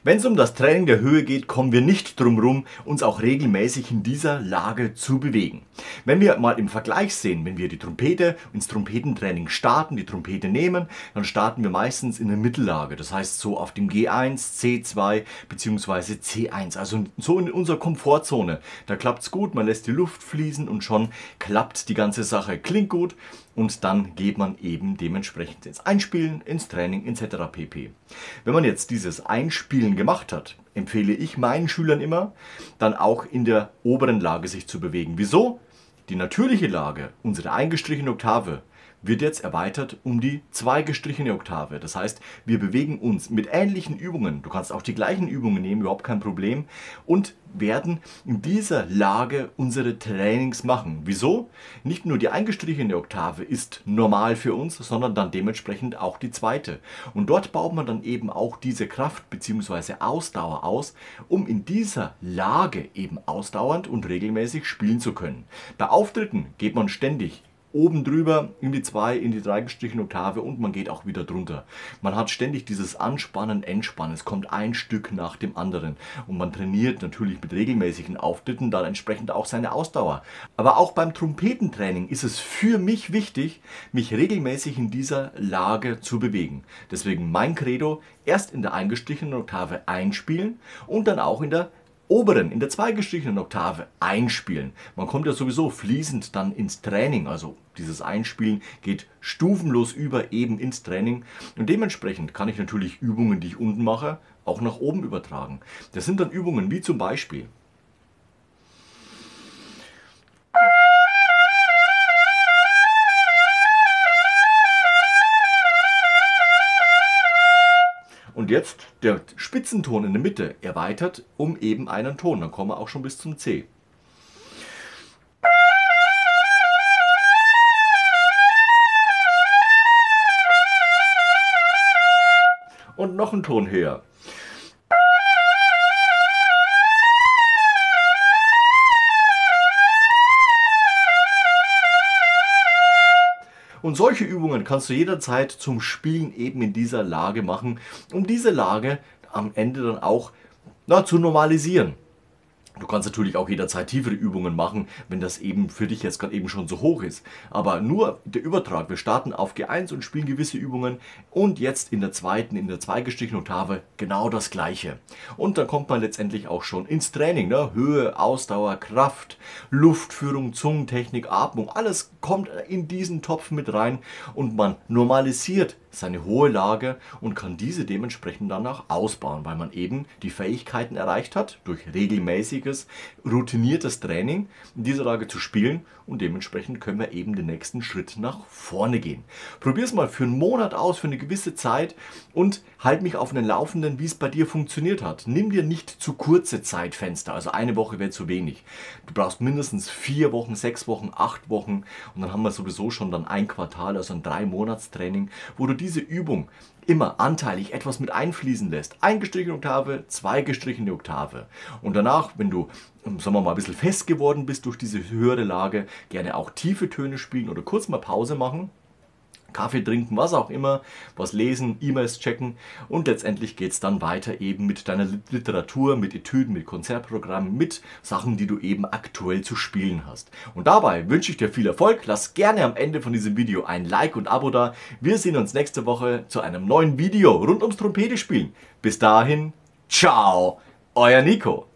Wenn es um das Training der Höhe geht, kommen wir nicht drum rum, uns auch regelmäßig in dieser Lage zu bewegen. Wenn wir mal im Vergleich sehen, wenn wir die Trompete ins Trompetentraining starten, die Trompete nehmen, dann starten wir meistens in der Mittellage. Das heißt so auf dem G1, C2 bzw. C1, also so in unserer Komfortzone. Da klappt es gut, man lässt die Luft fließen und schon klappt die ganze Sache. Klingt gut und dann geht man eben dementsprechend ins Einspielen, ins Training etc. pp. Wenn man jetzt dieses Einspielen gemacht hat, empfehle ich meinen Schülern immer, dann auch in der oberen Lage sich zu bewegen. Wieso? Die natürliche Lage, unsere eingestrichene Oktave, wird jetzt erweitert um die zweigestrichene Oktave. Das heißt, wir bewegen uns mit ähnlichen Übungen, du kannst auch die gleichen Übungen nehmen, überhaupt kein Problem, und werden in dieser Lage unsere Trainings machen. Wieso? Nicht nur die eingestrichene Oktave ist normal für uns, sondern dann dementsprechend auch die zweite. Und dort baut man dann eben auch diese Kraft bzw. Ausdauer aus, um in dieser Lage eben ausdauernd und regelmäßig spielen zu können. Bei Auftritten geht man ständig oben drüber in die 2, in die 3 gestrichene Oktave und man geht auch wieder drunter. Man hat ständig dieses Anspannen, Entspannen. Es kommt ein Stück nach dem anderen und man trainiert natürlich mit regelmäßigen Auftritten dann entsprechend auch seine Ausdauer. Aber auch beim Trompetentraining ist es für mich wichtig, mich regelmäßig in dieser Lage zu bewegen. Deswegen mein Credo, erst in der eingestrichenen Oktave einspielen und dann auch in der oberen, in der zweigestrichenen Oktave einspielen. Man kommt ja sowieso fließend dann ins Training, also dieses Einspielen geht stufenlos über eben ins Training und dementsprechend kann ich natürlich Übungen, die ich unten mache, auch nach oben übertragen. Das sind dann Übungen wie zum Beispiel und jetzt der Spitzenton in der Mitte erweitert um eben einen Ton. Dann kommen wir auch schon bis zum C. Und noch einen Ton höher. Und solche Übungen kannst du jederzeit zum Spielen eben in dieser Lage machen, um diese Lage am Ende dann auch zu normalisieren. Du kannst natürlich auch jederzeit tiefere Übungen machen, wenn das eben für dich jetzt gerade eben schon so hoch ist. Aber nur der Übertrag, wir starten auf G1 und spielen gewisse Übungen und jetzt in der zweiten, in der zweigestrichenen Oktave genau das gleiche. Und dann kommt man letztendlich auch schon ins Training, ne? Höhe, Ausdauer, Kraft, Luftführung, Zungentechnik, Atmung, alles kommt in diesen Topf mit rein und man normalisiert seine hohe Lage und kann diese dementsprechend danach ausbauen, weil man eben die Fähigkeiten erreicht hat, durch regelmäßiges, routiniertes Training in dieser Lage zu spielen und dementsprechend können wir eben den nächsten Schritt nach vorne gehen. Probier es mal für einen Monat aus, für eine gewisse Zeit und halt mich auf den Laufenden, wie es bei dir funktioniert hat. Nimm dir nicht zu kurze Zeitfenster, also eine Woche wäre zu wenig. Du brauchst mindestens 4 Wochen, 6 Wochen, 8 Wochen und dann haben wir sowieso schon dann ein Quartal, also ein 3-Monats-Training, wo du diese Übung immer anteilig etwas mit einfließen lässt. Eingestrichene Oktave, zweigestrichene Oktave. Und danach, wenn du, sagen wir mal, ein bisschen fest geworden bist durch diese höhere Lage, gerne auch tiefe Töne spielen oder kurz mal Pause machen. Kaffee trinken, was auch immer, was lesen, E-Mails checken und letztendlich geht es dann weiter eben mit deiner Literatur, mit Etüden, mit Konzertprogrammen, mit Sachen, die du eben aktuell zu spielen hast. Und dabei wünsche ich dir viel Erfolg, lass gerne am Ende von diesem Video ein Like und Abo da. Wir sehen uns nächste Woche zu einem neuen Video rund ums Trompete spielen. Bis dahin, ciao, euer Nico.